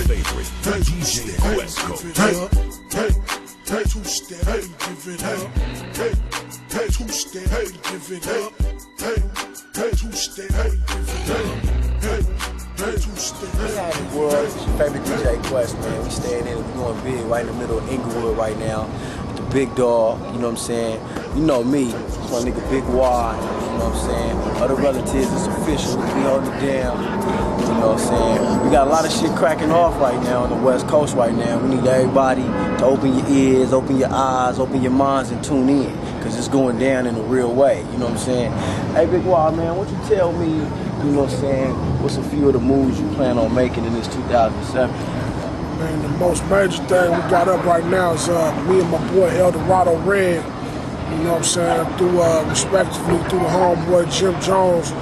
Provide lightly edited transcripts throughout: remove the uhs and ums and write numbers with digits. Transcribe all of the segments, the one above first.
favorite DJ West Coast. Hey, two-step, hey, give it up. Hey, two-step, hey, give it up. Hey, two-step, hey, give it up. Hey, two-step, hey. World, it's your favorite DJ Quest, man. We staying in, we going big right in the middle of Inglewood right now. With the big dog, you know what I'm saying? You know me, it's my nigga Big Y, you know what I'm saying? Other relatives, it's official, we holding it down, you know what I'm saying? We got a lot of shit cracking off right now on the West Coast right now. We need everybody to open your ears, open your eyes, open your minds, and tune in, because it's going down in a real way, you know what I'm saying? Hey Big Y, man, why don't you tell me, you know what I'm saying, what's a few of the moves you plan on making in this 2007? Man, the most major thing we got up right now is me and my boy Eldorado Red, you know what I'm saying, through respectively through the homeboy Jim Jones.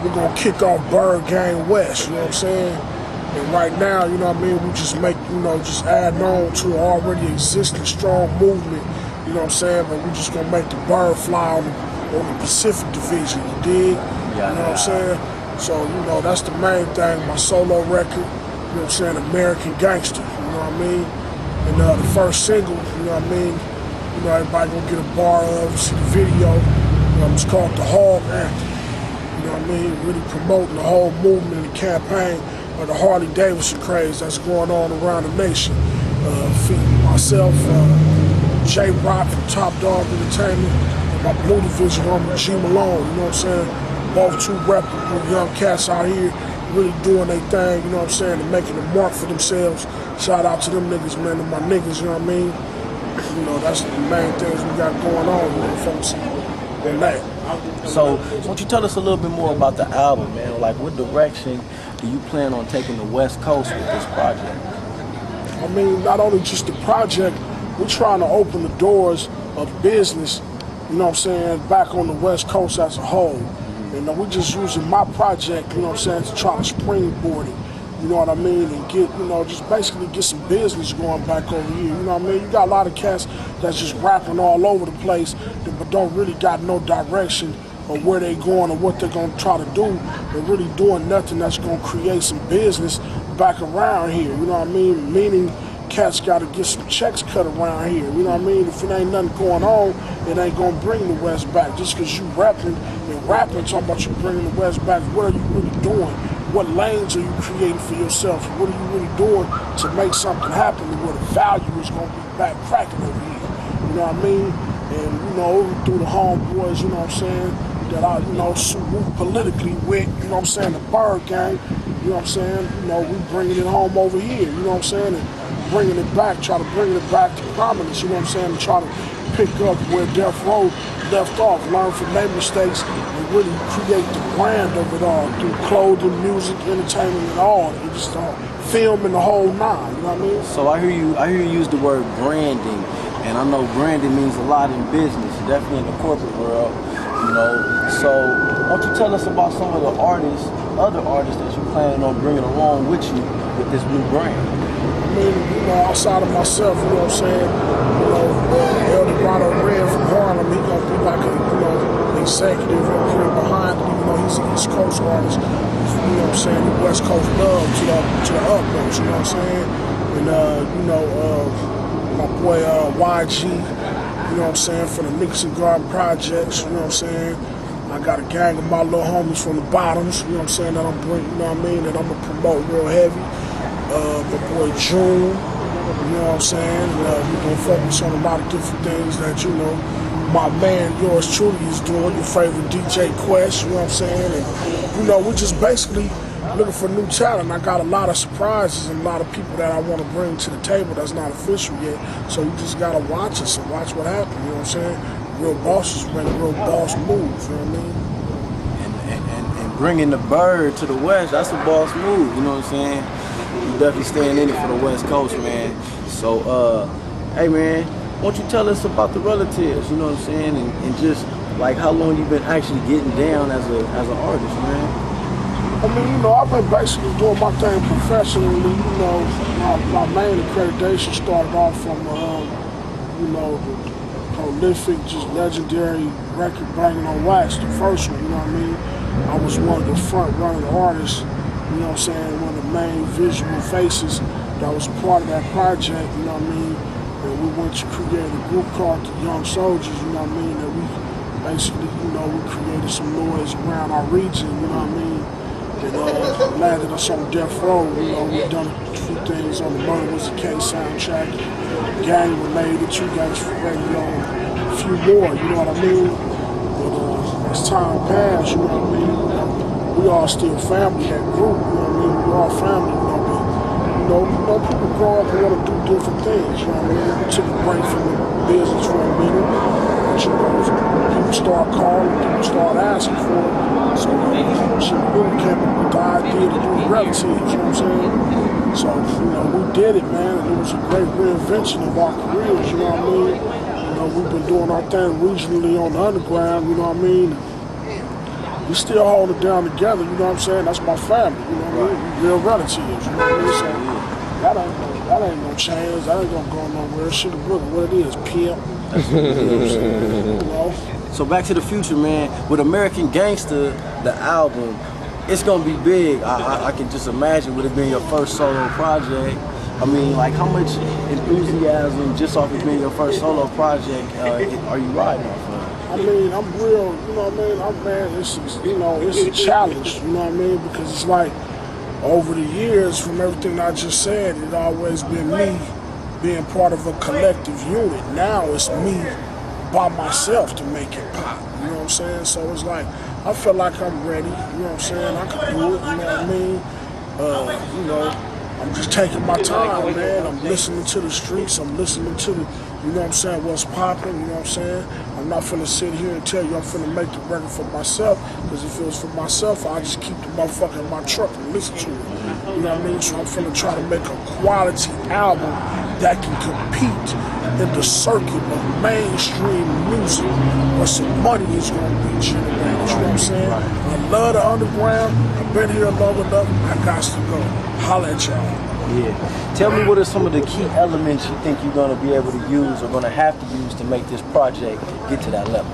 We're gonna kick off Bird Gang West, you know what I'm saying? And right now, you know what I mean, we just make, you know, just adding on to an already existing strong movement, you know what I'm saying? But we just gonna make the bird fly on the Pacific Division, you dig? Yeah, you know what I'm saying? So, you know, that's the main thing, my solo record, you know what I'm saying, American Gangster, you know what I mean? And the first single, you know what I mean, you know, everybody gonna get a bar of, see the video, it's called The Hog Anthem, you know what I mean? Really promoting the whole movement and the campaign of the Harley Davidson craze that's going on around the nation. Myself, J-Rock from Top Dog Entertainment, and my Blue Division homie G Malone, you know what I'm saying? Both two reputable young cats out here really doing their thing, you know what I'm saying, and making a mark for themselves. Shout out to them niggas, man, to my niggas, you know what I mean? You know, that's the main things we got going on, you know, folks, and that. So, why don't you tell us a little bit more about the album, man? Like, what direction do you plan on taking the West Coast with this project? I mean, not only just the project, we're trying to open the doors of business, you know what I'm saying, back on the West Coast as a whole. You know, we're just using my project, you know what I'm saying, to try to springboard it, you know what I mean, and get, you know, just basically get some business going back over here, you know what I mean? You got a lot of cats that's just rapping all over the place, but don't really got no direction of where they going or what they're gonna try to do. They're really doing nothing that's gonna create some business back around here, you know what I mean? Meaning, cats gotta get some checks cut around here, you know what I mean? If it ain't nothing going on, it ain't gonna bring the West back. Just cause you rapping, talking about you bringing the West back, what are you really doing? What lanes are you creating for yourself? What are you really doing to make something happen where the value is gonna be back cracking over here? You know what I mean? And you know, through the homeboys, you know what I'm saying, that I, you know, salute politically with, you know what I'm saying, the Bird Gang, you know what I'm saying, you know, we bringing it home over here, you know what I'm saying, and bringing it back, try to bring it back to prominence, you know what I'm saying, and try to pick up where Death Row left off, learn from their mistakes, and really create the brand of it all through clothing, music, entertainment, and all. And just film and the whole nine. You know what I mean? So I hear you use the word branding, and I know branding means a lot in business, definitely in the corporate world. You know, so why don't you tell us about some of the artists, other artists that you're planning on bringing along with you with this new brand? I mean, you know, outside of myself, you know what I'm saying, you know, Eldorado Red from Harlem, he gonna be like a, you know, executive up here behind it, even though he's an East Coast artist, you know what I'm saying, the West Coast love to the utmost, you know what I'm saying, and, you know, my boy YG, you know what I'm saying, for the Nixon Garden Projects, you know what I'm saying, I got a gang of my little homies from the bottoms, you know what I'm saying, that I'm bringing, you know what I mean, that I'm gonna promote real heavy. My boy June, you know what I'm saying? We're gonna focus on a lot of different things that, you know, my man, yours truly, is doing, your favorite DJ Quest, you know what I'm saying? And, you know, we're just basically looking for new talent. I got a lot of surprises and a lot of people that I want to bring to the table that's not official yet. So you just gotta watch us and watch what happens, you know what I'm saying? Real bosses bring real boss moves, you know what I mean? And bringing the Bird to the West, that's a boss move, you know what I'm saying? You definitely staying in it for the West Coast, man. So, hey, man, why don't you tell us about the relatives, you know what I'm saying? And just, like, how long you been actually getting down as an artist, man? I mean, you know, I've been basically doing my thing professionally, you know. My main accreditation started off from, you know, the prolific, just legendary record Banging on Wax, the first one, you know what I mean? I was one of the front-running artists, you know what I'm saying, one of the main visual faces that was part of that project, you know what I mean? And we went to create a group called the Young Soldiers, you know what I mean? And we basically, you know, we created some noise around our region, you know what I mean? And landed us on Death Row, you know, we've done a few things on the Murder Was a Case soundtrack, Gang Related, 2 Gangs for Radio, a few more, you know what I mean? But as time passed, you know what I mean? We all still family, that group, you know what I mean? We all family, you know, but you know, people grow up and want to do different things, you know what I mean? We took a break from the business for a minute, but you know, people start calling, people start asking for it. So she really came up with the idea to do relatives, you know what I'm saying? So, you know, we did it, man, and it was a great reinvention of our careers, you know what I mean? You know, we've been doing our thing regionally on the underground, you know what I mean? We still hold it down together, you know what I'm saying? That's my family, you know what I mean? Real relatives, you know what I mean? So that ain't no change, that ain't gonna go nowhere. Shit, look what it is, pimp. You know what I'm saying? You know? So Back to the Future, man, with American Gangster, the album, it's gonna be big. I can just imagine would it being your first solo project. I mean, like how much enthusiasm just off of being your first solo project are you riding off of? I mean, I'm real, you know what I mean? It's a challenge, you know what I mean? Because it's like, over the years, from everything I just said, it's always been me being part of a collective unit. Now it's me by myself to make it pop, you know what I'm saying? So it's like, I feel like I'm ready, you know what I'm saying? I can do it, you know what I mean? You know, I'm just taking my time, man. I'm listening to the streets, I'm listening to the, you know what I'm saying, what's popping, you know what I'm saying? I'm not finna sit here and tell you I'm finna make the record for myself, because if it was for myself, I just keep the motherfucker in my truck and listen to it. You know what I mean? So I'm finna try to make a quality album that can compete in the circuit of mainstream music where some money is gonna be generated. You know what I'm saying? I love the underground, I've been here long enough, I got to go. Holla at y'all. Yeah. Tell me what are some of the key elements you think you're going to be able to use or going to have to use to make this project get to that level?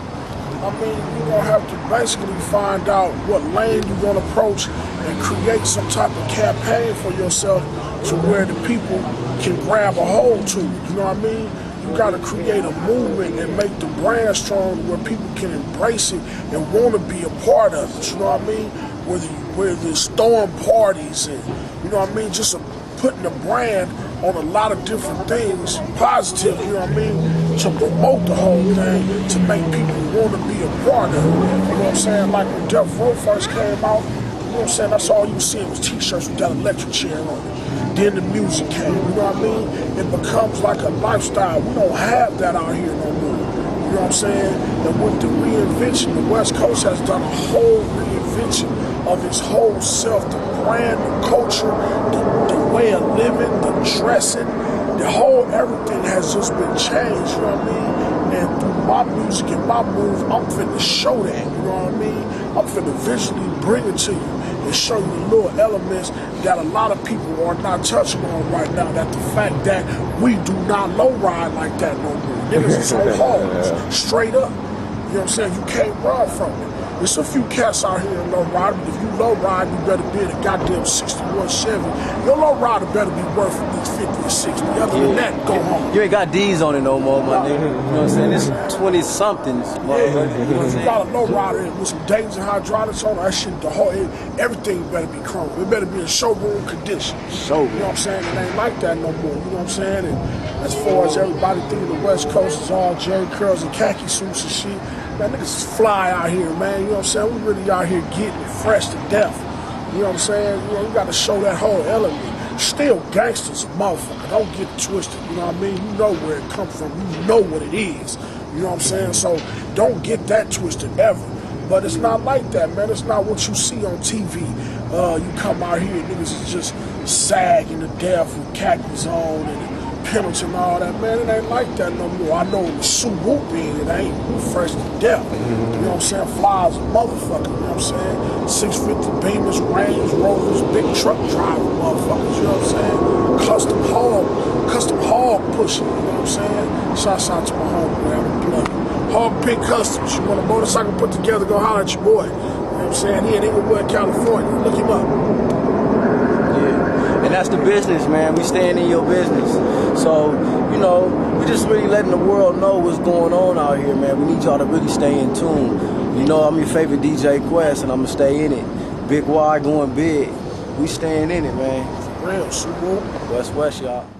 I mean, you're going to have to basically find out what lane you're going to approach and create some type of campaign for yourself to where the people can grab a hold to it. You know what I mean? You got to create a movement and make the brand strong where people can embrace it and want to be a part of it. You know what I mean? Where there's throwing parties and, you know what I mean, just putting a brand on a lot of different things, positive, you know what I mean, to promote the whole thing, to make people want to be a part of it. You know what I'm saying? Like when Death Row first came out, you know what I'm saying, that's all you see was t-shirts with that electric chair on it. Then the music came, you know what I mean? It becomes like a lifestyle. We don't have that out here no more. You know what I'm saying? And with the reinvention, the West Coast has done a whole reinvention of its whole self, the brand, the culture, the way of living, the dressing, the whole everything has just been changed, you know what I mean? And through my music and my move, I'm finna show that, you know what I mean? I'm finna visually bring it to you and show you the little elements that a lot of people are not touching on right now, that the fact that we do not low ride like that no more. Niggas is so hard, straight up. You know what I'm saying? You can't run from it. There's a few cats out here in low ride, but if you low ride, you better be in a goddamn 61 Chevy. Your low rider better be worth at least 50 or 60. Other than that, go home. You ain't got D's on it no more, my nigga. You know what I'm saying? This 20-somethings. Yeah, you got a low rider with some Days and hydraulics on that shit, everything better be chrome. It better be in showroom condition. Showroom. You know what I'm saying? It ain't like that no more. You know what I'm saying? And as far as everybody thinking the West Coast is all J curls and khaki suits and shit, man, niggas is fly out here, man. You know what I'm saying? We really out here getting it fresh to death. You know what I'm saying? You know, you got to show that whole element. Still gangsters, motherfucker. Don't get it twisted. You know what I mean? You know where it comes from. You know what it is. You know what I'm saying? So don't get that twisted ever. But it's not like that, man. It's not what you see on TV. You come out here, niggas is just sagging to death with khakis on and Pendleton and all that, man, it ain't like that no more. I know the Subaru being, it ain't. We fresh to death. You know what I'm saying? Fly as a motherfucker, you know what I'm saying? 650 Beamers, Range Rovers, big truck driver motherfuckers, you know what I'm saying? Custom hog pushing, you know what I'm saying? Shouts out to my homeboy, I'm a plug. Hog Pit Customs, you want a motorcycle put together, go holler at your boy. You know what I'm saying? He in Inglewood, California. Look him up. Yeah. And that's the business, man. We staying in your business. So, you know, we just really letting the world know what's going on out here, man. We need y'all to really stay in tune. You know, I'm your favorite DJ Quest, and I'm going to stay in it. Big Y going big. We staying in it, man. Real, Subaru. West, y'all.